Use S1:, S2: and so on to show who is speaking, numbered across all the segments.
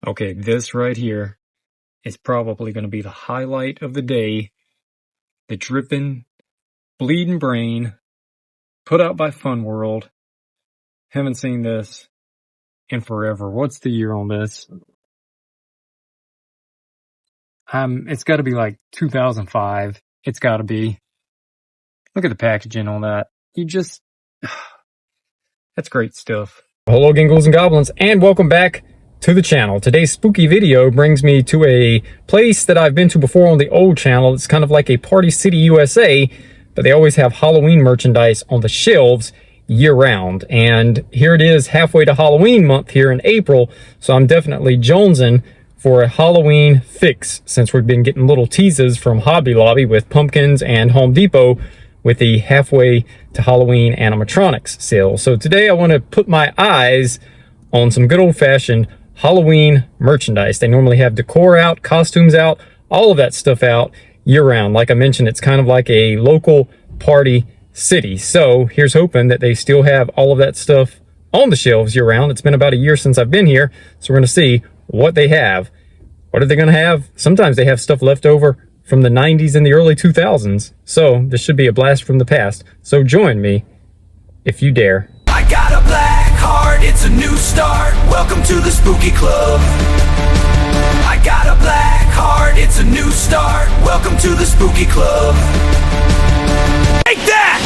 S1: Okay, this right here is probably going to be the highlight of the day. The dripping, bleeding brain, put out by Fun World. Haven't seen this in forever. What's the year on this? It's got to be like 2005. It's got to be. Look at the packaging on that. That's great stuff. Hello, Gingles and Goblins, and welcome back to the channel. Today's spooky video brings me to a place that I've been to before on the old channel. It's kind of like a Party City, USA, but they always have Halloween merchandise on the shelves year-round. And here it is, halfway to Halloween month here in April, so I'm definitely jonesing for a Halloween fix, since we've been getting little teases from Hobby Lobby with pumpkins and Home Depot with the halfway to Halloween animatronics sale. So today I want to put my eyes on some good old-fashioned Halloween merchandise. They normally have decor out, costumes out, all of that stuff out year-round. Like I mentioned, it's kind of like a local party city. So here's hoping that they still have all of that stuff on the shelves year-round. It's been about a year since I've been here, so we're going to see what they have. What are they going to have? Sometimes they have stuff left over from the 90s and the early 2000s. So this should be a blast from the past. So join me if you dare.
S2: I got a black heart, it's a new start. Welcome to the spooky club. I got a black heart, it's a new start. Welcome to the spooky club. Take that!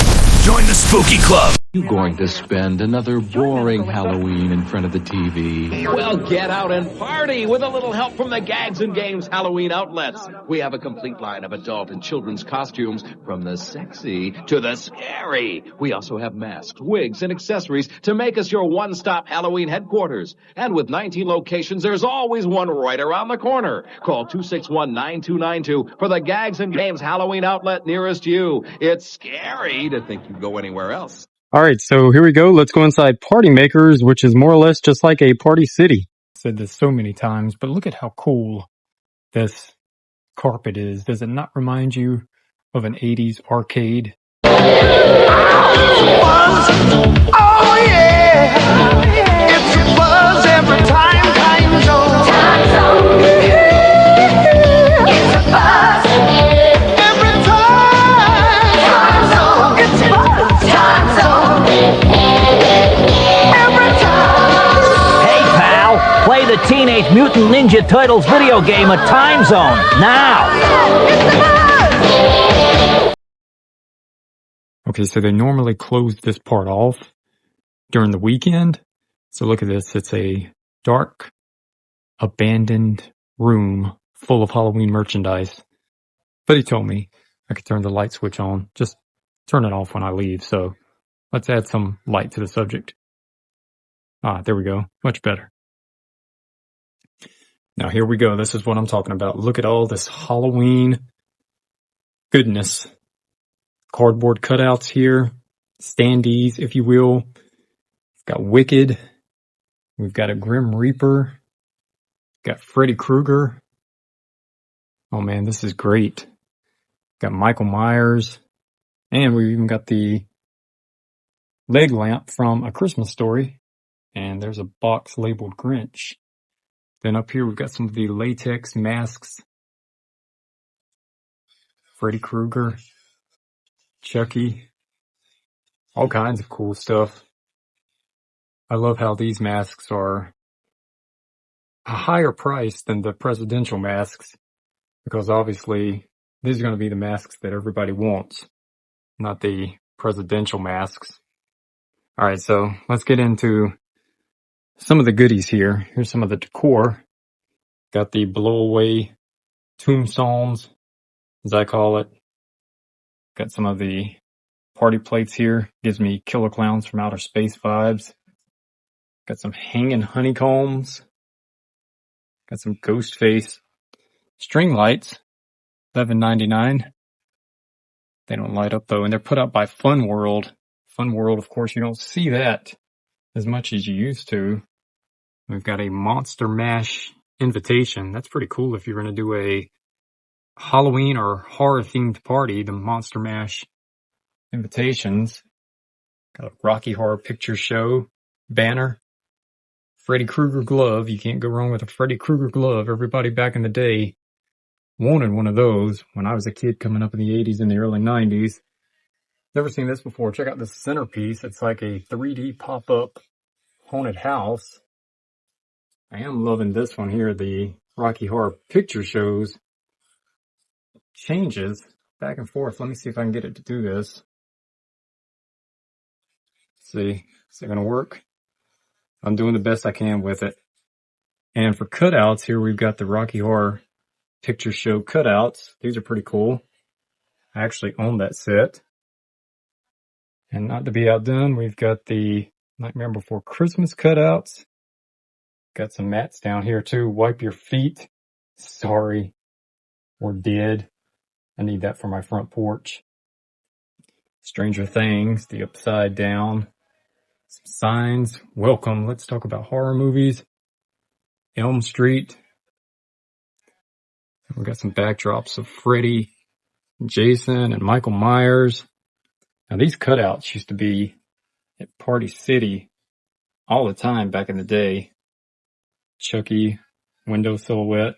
S2: Join the spooky club.
S3: You going to spend another boring Halloween in front of the TV?
S4: Well, get out and party with a little help from the Gags and Games Halloween outlets. We have a complete line of adult and children's costumes, from the sexy to the scary. We also have masks, wigs, and accessories to make us your one-stop Halloween headquarters. And with 19 locations, there's always one right around the corner. Call 261-9292 for the Gags and Games Halloween outlet nearest you. It's scary to think you'd go anywhere else.
S1: All right, so here we go. Let's go inside Party Makers, which is more or less just like a party city. I've said this so many times, but look at how cool this carpet is. Does it not remind you of an 80s arcade?
S2: Oh yeah, it's a buzz every time time zone. Time zone. It's a buzz every time. Time zone. It's a buzz. Time zone. Every time.
S5: Hey pal, play the Teenage Mutant Ninja Turtles video game at Time Zone now.
S2: It's a buzz.
S1: Okay, so they normally close this part off during the weekend. So look at this. It's a dark, abandoned room full of Halloween merchandise. But he told me I could turn the light switch on. Just turn it off when I leave. So let's add some light to the subject. Ah, there we go. Much better. Now here we go. This is what I'm talking about. Look at all this Halloween goodness. Cardboard cutouts here. Standees, if you will. We've got Wicked. We've got a Grim Reaper. Got Freddy Krueger. Oh man, this is great. Got Michael Myers. And we've even got the leg lamp from A Christmas Story. And there's a box labeled Grinch. Then up here we've got some of the latex masks. Freddy Krueger. Chucky. All kinds of cool stuff. I love how these masks are a higher price than the presidential masks, because obviously these are going to be the masks that everybody wants, not the presidential masks. All right, so let's get into some of the goodies here. Here's some of the decor. Got the blow away tombstones, as I call it. Got some of the party plates here. Gives me Killer Clowns from Outer Space vibes. Got some hanging honeycombs. Got some ghost face string lights. $11.99. They don't light up though, and they're put out by Fun World. Fun World, of course, you don't see that as much as you used to. We've got a Monster Mash invitation. That's pretty cool if you're going to do a Halloween or horror themed party. The Monster Mash invitations. Got a Rocky Horror Picture Show banner. Freddy Krueger glove. You can't go wrong with a Freddy Krueger glove. Everybody back in the day wanted one of those when I was a kid coming up in the 80s and the early 90s. Never seen this before. Check out this centerpiece. It's like a 3D pop-up haunted house. I am loving this one here. The Rocky Horror Picture Shows changes back and forth. Let me see if I can get it to do this. See, is it going to work? I'm doing the best I can with it. And for cutouts, here we've got the Rocky Horror Picture Show cutouts. These are pretty cool. I actually own that set. And not to be outdone, we've got the Nightmare Before Christmas cutouts. Got some mats down here too. Wipe your feet. Sorry. Or dead. I need that for my front porch. Stranger Things, the upside down. Some signs. Welcome. Let's talk about horror movies. Elm Street. We've got some backdrops of Freddy, Jason, and Michael Myers. Now these cutouts used to be at Party City all the time back in the day. Chucky, window silhouette,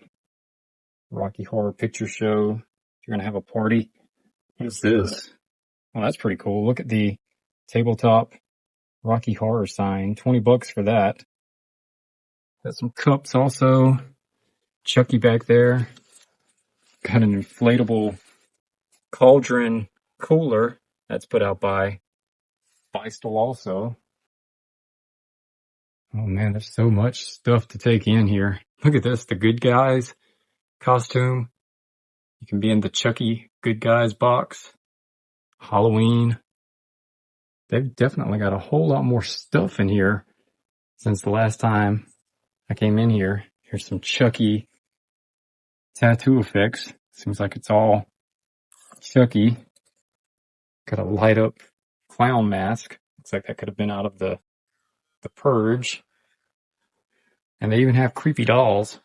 S1: Rocky Horror Picture Show. If you're going to have a party. What is this? Well, that's pretty cool. Look at the tabletop Rocky Horror sign. $20 for that. Got some cups also. Chucky back there. Got an inflatable cauldron cooler that's put out by Feistel also. Oh man, there's so much stuff to take in here. Look at this, the Good Guys costume. You can be in the Chucky Good Guys box. Halloween. They've definitely got a whole lot more stuff in here since the last time I came in here. Here's some Chucky tattoo effects. Seems like it's all Chucky. Got a light up clown mask. Looks like that could have been out of the Purge. And they even have creepy dolls.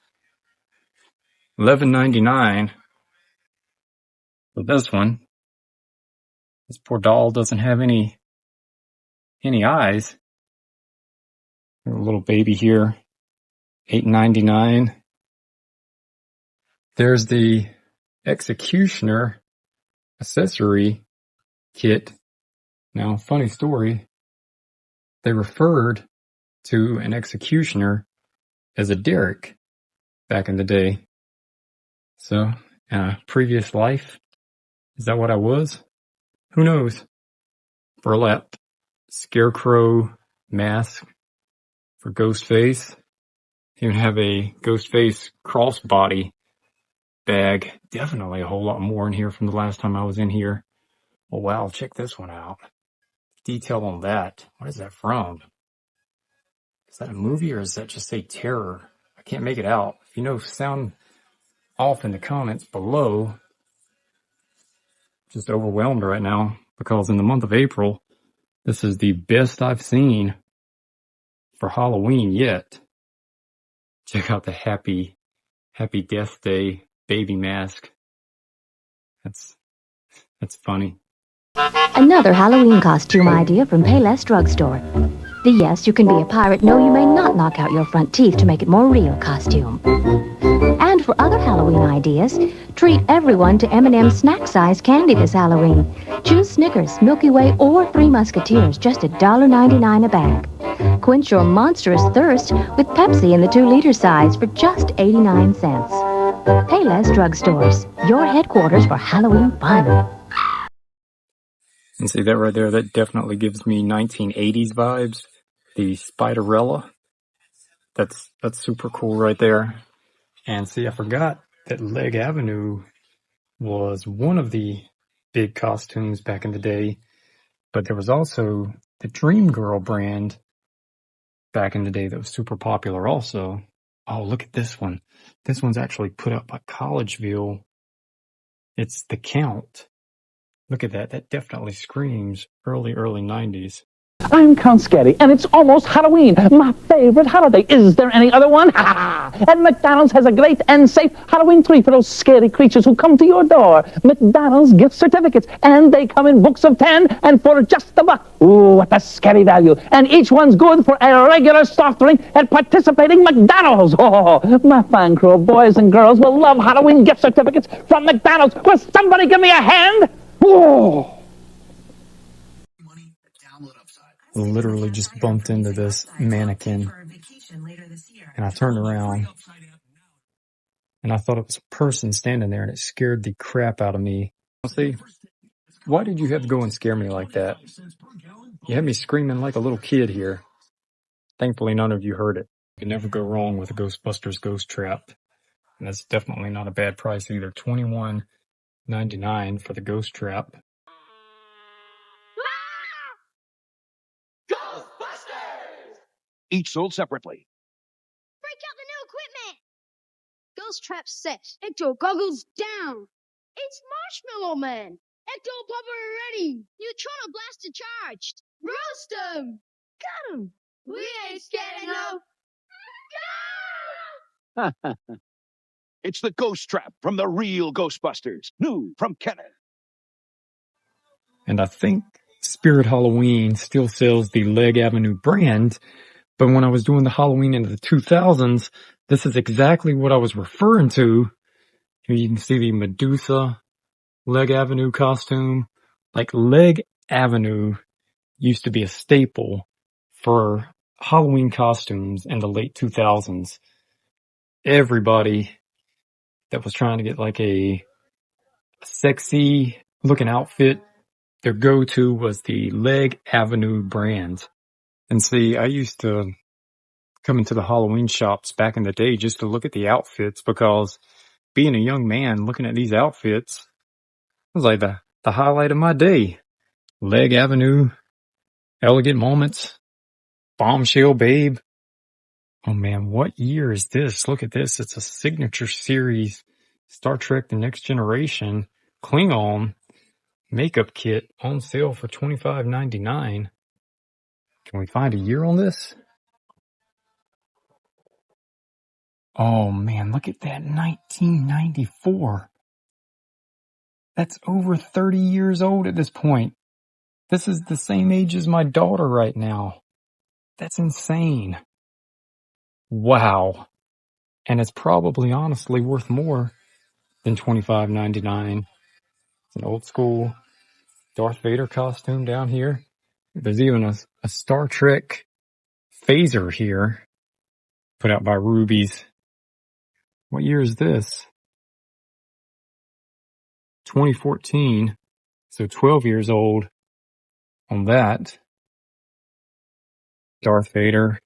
S1: $11.99 for this one. This poor doll doesn't have any eyes. A little baby here. $8.99. There's the Executioner accessory kit. Now, funny story. They referred to an executioner as a derrick back in the day. So, previous life, is that what I was? Who knows? Burlap scarecrow mask for Ghostface. Even have a Ghostface crossbody bag. Definitely a whole lot more in here from the last time I was in here. Oh wow, check this one out. Detail on that. What is that from? Is that a movie or is that just a terror? I can't make it out. If you know, sound off in the comments below. Just overwhelmed right now because in the month of April, this is the best I've seen for Halloween yet. Check out the Happy Death Day baby mask. That's funny.
S6: Another Halloween costume idea from Payless Drugstore. The yes, you can be a pirate, no, you may not knock out your front teeth to make it more real costume. And for other Halloween ideas, treat everyone to M&M's snack-size candy this Halloween. Choose Snickers, Milky Way, or Three Musketeers, just $1.99 a bag. Quench your monstrous thirst with Pepsi in the 2-liter size for just 89 cents. Payless Drugstores, your headquarters for Halloween fun.
S1: And see that right there, that definitely gives me 1980s vibes. The Spiderella. That's super cool right there. And see, I forgot that Leg Avenue was one of the big costumes back in the day. But there was also the Dream Girl brand back in the day that was super popular also. Oh, look at this one. This one's actually put up by Collegeville. It's The Count. Look at that. That definitely screams early 90s.
S5: I'm Count Scary, and it's almost Halloween, my favorite holiday. Is there any other one? And McDonald's has a great and safe Halloween tree for those scary creatures who come to your door. McDonald's gift certificates, and they come in books of 10 and for just $1. Ooh, what a scary value. And each one's good for a regular soft drink at participating McDonald's. Oh, my fine crew of boys and girls will love Halloween gift certificates from McDonald's. Will somebody give me a hand? Whoa!
S1: Literally just bumped into this mannequin, and I turned around, and I thought it was a person standing there, and it scared the crap out of me. See, why did you have to go and scare me like that? You had me screaming like a little kid here. Thankfully, none of you heard it. You can never go wrong with a Ghostbusters ghost trap. And that's definitely not a bad price either. $21.99 for the ghost trap.
S4: Ghostbusters! Each sold separately.
S7: Break out the new equipment! Ghost trap set. Ecto goggles down. It's Marshmallow Man. Ecto popper ready. Neutrino blaster charged. Roast 'em. Got 'em. We ain't scared enough.
S4: It's the ghost trap from the real Ghostbusters. New from Kenner.
S1: And I think Spirit Halloween still sells the Leg Avenue brand, but when I was doing the Halloween into the 2000s, this is exactly what I was referring to. Here you can see the Medusa Leg Avenue costume. Like, Leg Avenue used to be a staple for Halloween costumes in the late 2000s. Everybody that was trying to get like a sexy looking outfit, their go-to was the Leg Avenue brand. And see, I used to come into the Halloween shops back in the day just to look at the outfits, because being a young man looking at these outfits was like the highlight of my day. Leg Avenue, Elegant Moments, Bombshell Babe. Oh man, what year is this? Look at this. It's a signature series. Star Trek The Next Generation Klingon makeup kit on sale for $25.99. Can we find a year on this? Oh man, look at that. 1994. That's over 30 years old at this point. This is the same age as my daughter right now. That's insane. Wow. And it's probably honestly worth more than $25.99. It's an old school Darth Vader costume down here. There's even a Star Trek phaser here, put out by Rubies. What year is this? 2014. So 12 years old on that. Darth Vader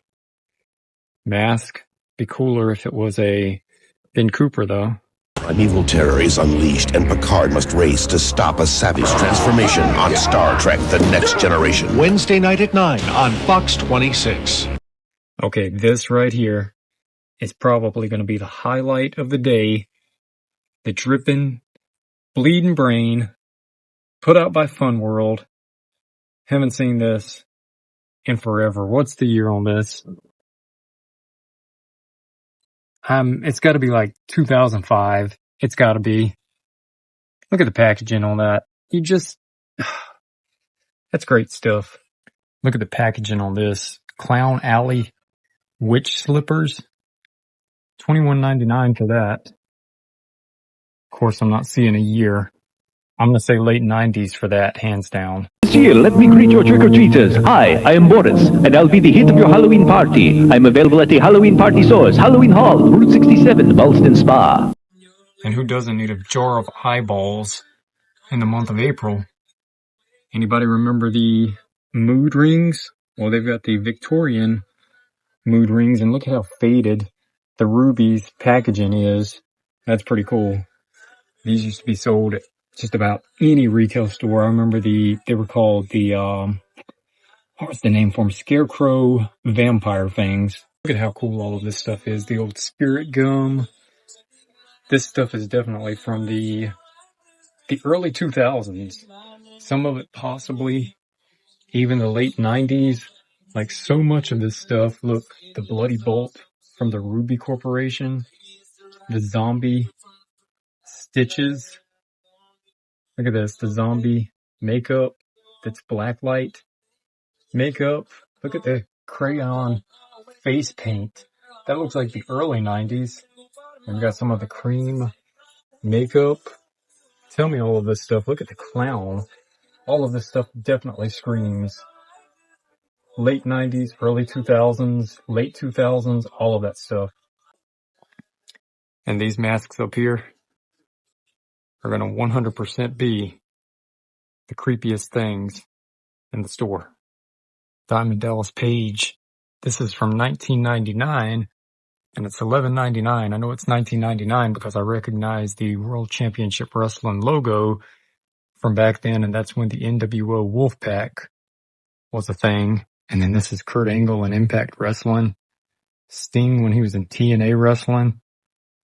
S1: mask. Be cooler if it was a Ben Cooper though.
S8: Primeval terror is unleashed, and Picard must race to stop a savage transformation on Star Trek The Next Generation.
S9: Wednesday night at 9 on Fox 26.
S1: Okay, this right here is probably going to be the highlight of the day. The Drippin' Bleeding Brain, put out by Fun World. Haven't seen this in forever. What's the year on this? It's got to be like 2005. It's got to be. Look at the packaging on that. That's great stuff. Look at the packaging on this. Clown Alley Witch Slippers. $21.99 for that. Of course, I'm not seeing a year. I'm going to say late 90s for that, hands down.
S5: This year, let me greet your trick-or-treaters. Hi, I am Boris, and I'll be the hit of your Halloween party. I'm available at the Halloween Party Source, Halloween Hall, Route 67, Ballston Spa.
S1: And who doesn't need a jar of eyeballs in the month of April? Anybody remember the mood rings? Well, they've got the Victorian mood rings, and look how faded the Ruby's packaging is. That's pretty cool. These used to be sold at just about any retail store. I remember they were called the, what was the name for them? Scarecrow vampire things. Look at how cool all of this stuff is. The old spirit gum. This stuff is definitely from the early 2000s. Some of it possibly even the late 90s. Like so much of this stuff. Look, the Bloody Bolt from the Ruby Corporation. The zombie stitches. Look at this, the zombie makeup. That's blacklight makeup. Look at the crayon face paint. That looks like the early 90s. And we got some of the cream makeup. Tell me all of this stuff. Look at the clown. All of this stuff definitely screams late 90s, early 2000s, late 2000s, all of that stuff. And these masks up here are going to 100% be the creepiest things in the store. Diamond Dallas Page. This is from 1999, and it's $11.99. I know it's 1999 because I recognize the World Championship Wrestling logo from back then, and that's when the NWO Wolfpack was a thing. And then this is Kurt Angle in Impact Wrestling. Sting when he was in TNA Wrestling.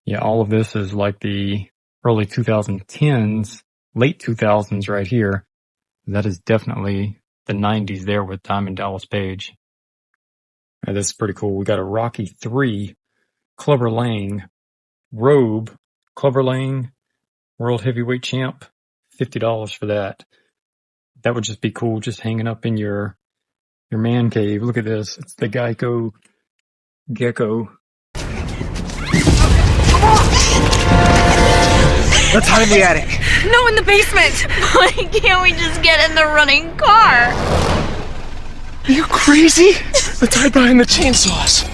S1: Yeah, all of this is like the early 2010s, late 2000s right here. That is definitely the 90s there with Diamond Dallas Page. Now, this is pretty cool. We got a Rocky 3 Clubber Lang robe. Clubber Lang, World Heavyweight Champ. $50 for that. That would just be cool, just hanging up in your man cave. Look at this. It's the Geico Gecko.
S10: Let's hide in the attic.
S11: No, in the basement. Why can't we just get in the running car?
S10: Are you crazy? Let's hide behind the chainsaws.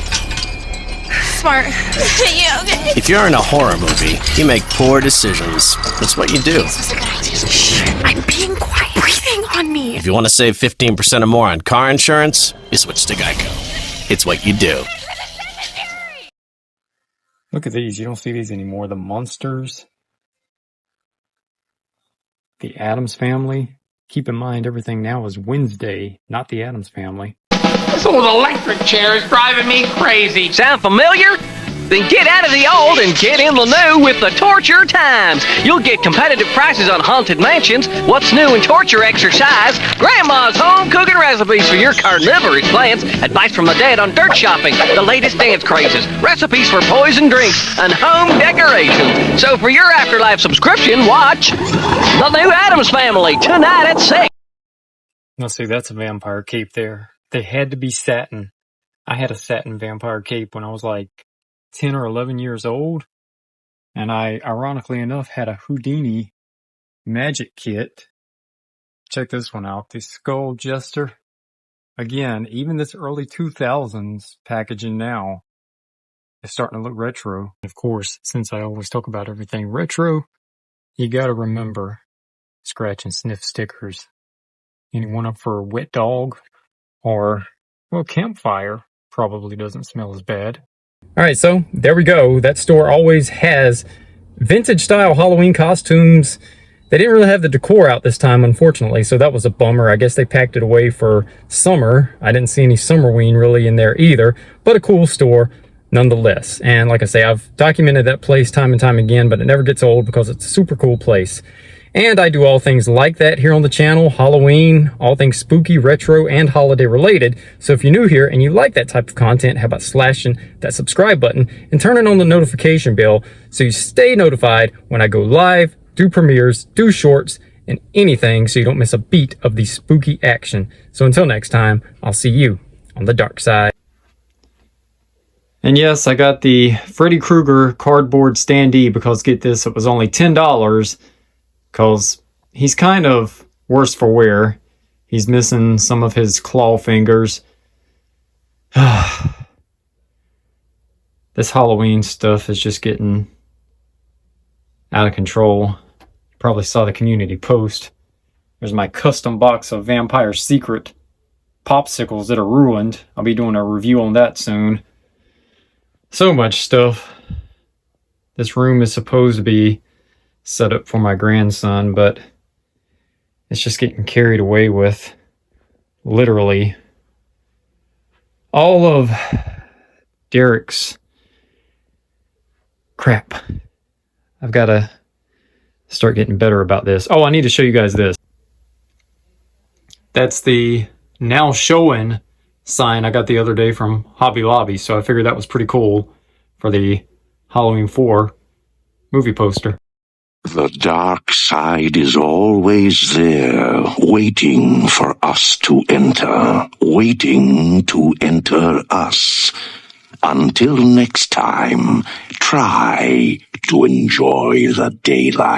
S11: Smart. Yeah, okay.
S12: If you're in a horror movie, you make poor decisions. That's what you do.
S11: This was a good idea. Shh, I'm being quiet. Breathing on me.
S12: If you want to save 15% or more on car insurance, you switch to Geico. It's what you do.
S1: Look at these. You don't see these anymore. The Monsters. The Addams Family. Keep in mind, everything now is Wednesday, not the Addams Family.
S13: This old electric chair is driving me crazy. Sound familiar? Then get out of the old and get in the new with the Torture Times. You'll get competitive prices on haunted mansions, what's new in torture exercise, grandma's home cooking recipes for your carnivorous plants, advice from the dead on dirt shopping, the latest dance crazes, recipes for poison drinks, and home decorations. So for your afterlife subscription, watch The New Addams Family tonight at 6.
S1: Now see, that's a vampire cape there. They had to be satin. I had a satin vampire cape when I was like 10 or 11 years old. And I, ironically enough, had a Houdini magic kit. Check this one out. The Skull Jester. Again, even this early 2000s packaging now is starting to look retro. Of course, since I always talk about everything retro, you gotta remember scratch and sniff stickers. Anyone up for a wet dog? Or, well, campfire probably doesn't smell as bad. Alright, so there we go. That store always has vintage style Halloween costumes. They didn't really have the decor out this time, unfortunately, so that was a bummer. I guess they packed it away for summer. I didn't see any Summerween really in there either, but a cool store nonetheless. And like I say, I've documented that place time and time again, but it never gets old because it's a super cool place. And I do all things like that here on the channel, Halloween, all things spooky, retro, and holiday related. So if you're new here and you like that type of content, how about slashing that subscribe button and turning on the notification bell so you stay notified when I go live, do premieres, do shorts, and anything so you don't miss a beat of the spooky action. So until next time, I'll see you on the dark side. And yes, I got the Freddy Krueger cardboard standee because, get this, it was only $10. Because he's kind of worse for wear. He's missing some of his claw fingers. This Halloween stuff is just getting out of control. You probably saw the community post. There's my custom box of Vampire Secret popsicles that are ruined. I'll be doing a review on that soon. So much stuff. This room is supposed to be set up for my grandson, but it's just getting carried away with literally all of Derek's crap. I've got to start getting better about this. Oh, I need to show you guys this. That's the now showing sign I got the other day from Hobby Lobby, so I figured that was pretty cool for the Halloween 4 movie poster.
S14: The dark side is always there, waiting for us to enter, waiting to enter us. Until next time, try to enjoy the daylight.